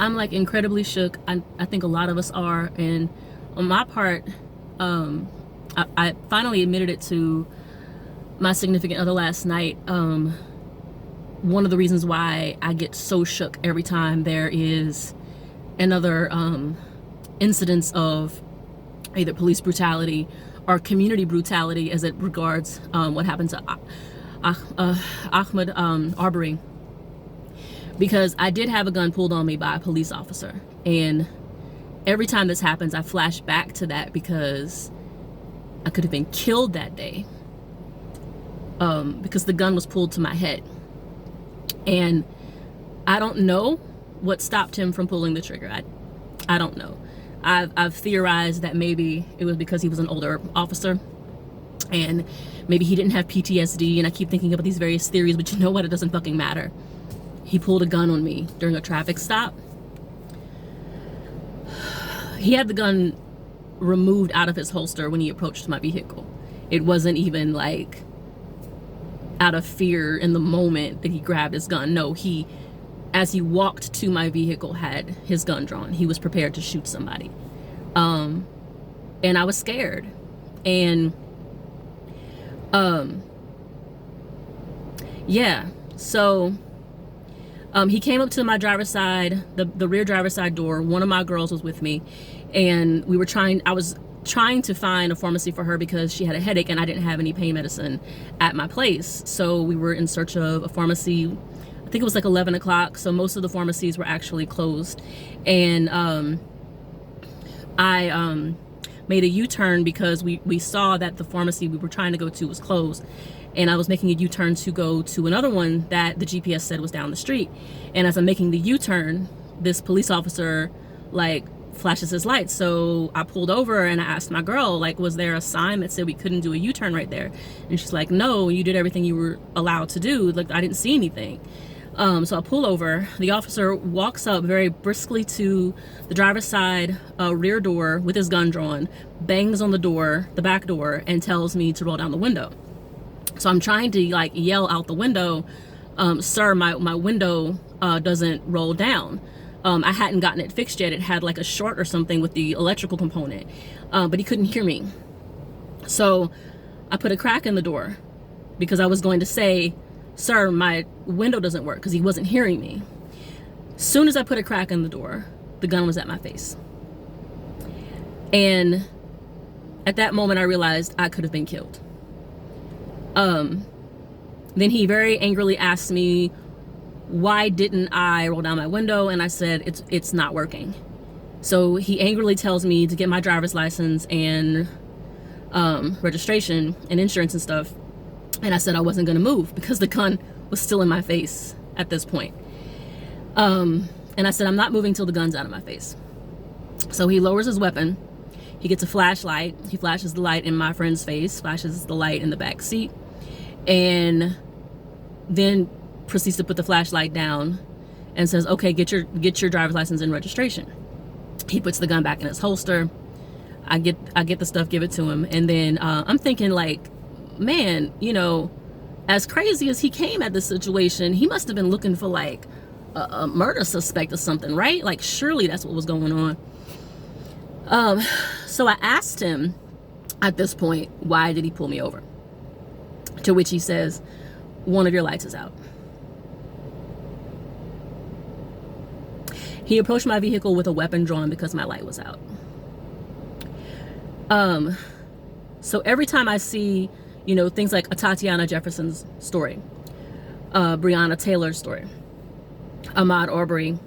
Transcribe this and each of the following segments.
I'm like incredibly shook. I think a lot of us are. And on my part, I finally admitted it to my significant other last night. One of the reasons why I get so shook every time there is another incidence of either police brutality or community brutality as it regards what happened to Ahmaud Arbery, because I did have a gun pulled on me by a police officer, and every time this happens I flash back to that because I could have been killed that day, because the gun was pulled to my head, and I don't know what stopped him from pulling the trigger. I don't know. I've theorized that maybe it was because he was an older officer and maybe he didn't have PTSD, and I keep thinking about these various theories, but you know what? It doesn't fucking matter. He pulled a gun on me during a traffic stop. He had the gun removed out of his holster when he approached my vehicle. It wasn't even like out of fear in the moment that he grabbed his gun. No, as he walked to my vehicle, had his gun drawn. He was prepared to shoot somebody. And I was scared. And yeah, so he came up to my driver's side, the rear driver's side door. One of my girls was with me, and I was trying to find a pharmacy for her because she had a headache and I didn't have any pain medicine at my place. So we were in search of a pharmacy. I think it was like 11 o'clock, so most of the pharmacies were actually closed. And I made a U-turn because we saw that the pharmacy we were trying to go to was closed. And I was making a U-turn to go to another one that the GPS said was down the street. And as I'm making the U-turn, this police officer like flashes his lights. So I pulled over and I asked my girl, like, was there a sign that said we couldn't do a U-turn right there? And she's like, no, you did everything you were allowed to do. Like, I didn't see anything. So I pull over. The officer walks up very briskly to the driver's side rear door with his gun drawn, bangs on the door, the back door, and tells me to roll down the window. So I'm trying to like yell out the window, sir, my window doesn't roll down. I hadn't gotten it fixed yet. It had like a short or something with the electrical component, but he couldn't hear me. So I put a crack in the door because I was going to say, sir, my window doesn't work, because he wasn't hearing me. Soon as I put a crack in the door, the gun was at my face. And at that moment I realized I could have been killed. Then he very angrily asked me, why didn't I roll down my window? And I said, it's not working. So he angrily tells me to get my driver's license and registration and insurance and stuff. And I said I wasn't going to move because the gun was still in my face at this point. And I said, I'm not moving till the gun's out of my face. So he lowers his weapon. He gets a flashlight. He flashes the light in my friend's face, flashes the light in the back seat, and then proceeds to put the flashlight down and says, okay, get your driver's license and registration. He puts the gun back in his holster. I get the stuff, give it to him. And then I'm thinking like, man, you know, as crazy as he came at this situation, he must have been looking for like a murder suspect or something, right? Like surely that's what was going on. So I asked him at this point, why did he pull me over? To which he says, one of your lights is out. He approached my vehicle with a weapon drawn because my light was out. So every time I see, you know, things like a Tatiana Jefferson's story, Breonna Taylor's story, Ahmaud Arbery,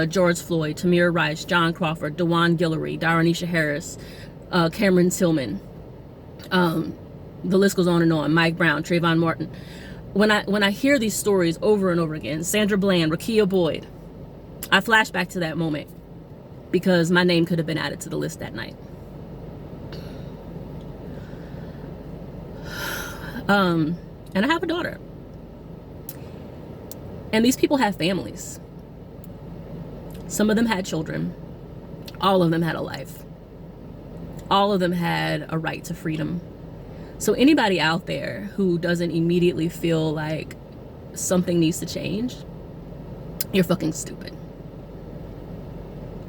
George Floyd, Tamir Rice, John Crawford, DeJuan Guillory, Daronisha Harris, Cameron Tillman, the list goes on, Mike Brown, Trayvon Martin. When I hear these stories over and over again, Sandra Bland, Rakia Boyd, I flash back to that moment because my name could have been added to the list that night. And I have a daughter. And these people have families. Some of them had children. All of them had a life. All of them had a right to freedom. So anybody out there who doesn't immediately feel like something needs to change, you're fucking stupid.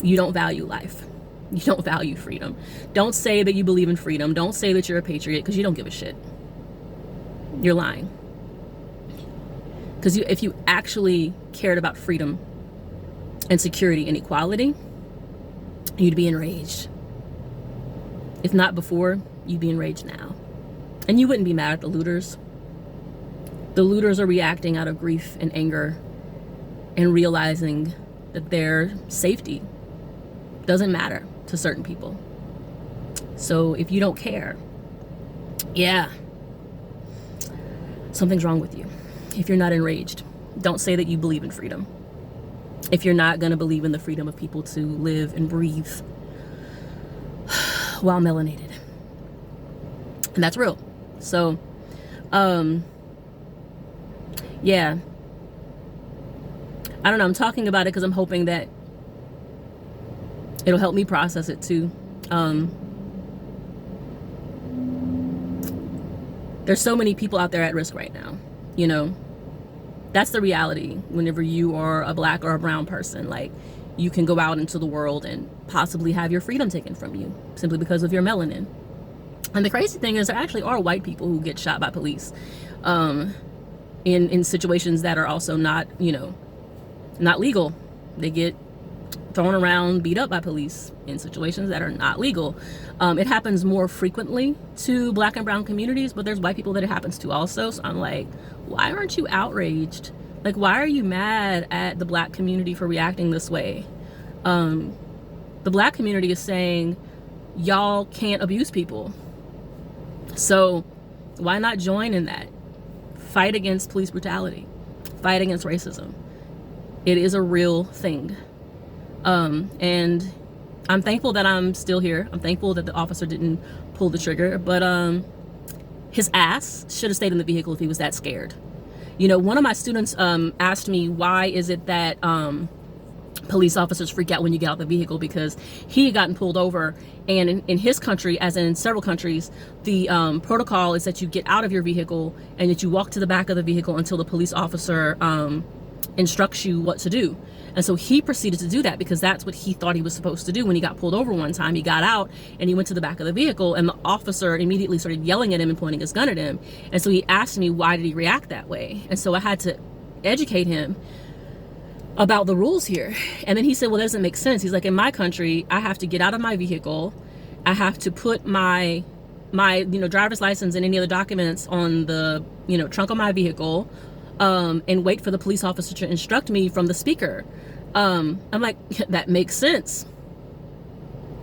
You don't value life. You don't value freedom. Don't say that you believe in freedom. Don't say that you're a patriot, because you don't give a shit. You're lying. Because if you actually cared about freedom and security and equality, you'd be enraged. If not before, you'd be enraged now. And you wouldn't be mad at the looters. The looters are reacting out of grief and anger and realizing that their safety doesn't matter to certain people. So if you don't care, yeah, something's wrong with you. If you're not enraged, don't say that you believe in freedom. If you're not going to believe in the freedom of people to live and breathe while melanated. And that's real. So, yeah. I don't know. I'm talking about it because I'm hoping that it'll help me process it too. There's so many people out there at risk right now, you know. That's the reality. Whenever you are a black or a brown person, like, you can go out into the world and possibly have your freedom taken from you simply because of your melanin. And the crazy thing is, there actually are white people who get shot by police in situations that are also not, you know, not legal. They get thrown around, beat up by police in situations that are not legal. It happens more frequently to black and brown communities, but there's white people that it happens to also. So I'm like, why aren't you outraged? Like, why are you mad at the black community for reacting this way? The black community is saying, y'all can't abuse people. So why not join in that? Fight against police brutality. Fight against racism. It is a real thing. And I'm thankful that I'm still here. I'm thankful that the officer didn't pull the trigger, but his ass should have stayed in the vehicle if he was that scared. You know, one of my students asked me, why is it that police officers freak out when you get out of the vehicle? Because he had gotten pulled over, and in his country, as in several countries, the protocol is that you get out of your vehicle and that you walk to the back of the vehicle until the police officer instructs you what to do. And so he proceeded to do that because that's what he thought he was supposed to do. When he got pulled over one time, he got out and he went to the back of the vehicle, and the officer immediately started yelling at him and pointing his gun at him. And so he asked me, why did he react that way? And so I had to educate him about the rules here. And then he said, well, that doesn't make sense. He's like, in my country, I have to get out of my vehicle. I have to put my driver's license and any other documents on the, trunk of my vehicle, and wait for the police officer to instruct me from the speaker. I'm like, that makes sense.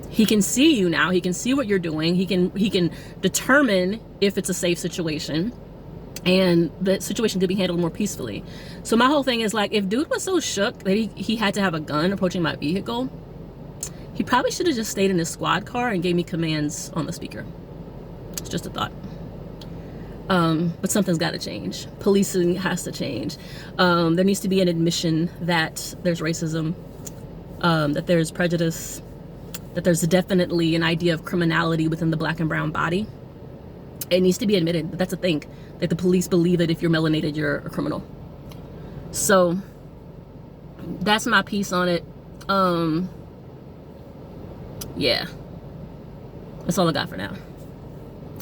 He can see you now. He can see what you're doing. He can determine if it's a safe situation, and the situation could be handled more peacefully. So my whole thing is, like, if dude was so shook that he had to have a gun approaching my vehicle, he probably should have just stayed in his squad car and gave me commands on the speaker. It's just a thought. But something's got to change. Policing has to change. There needs to be an admission that there's racism, that there's prejudice, that there's definitely an idea of criminality within the black and brown body. It needs to be admitted that that's a thing, that the police believe that if you're melanated, you're a criminal. So that's my piece on it. Yeah, that's all I got for now.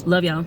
Love y'all.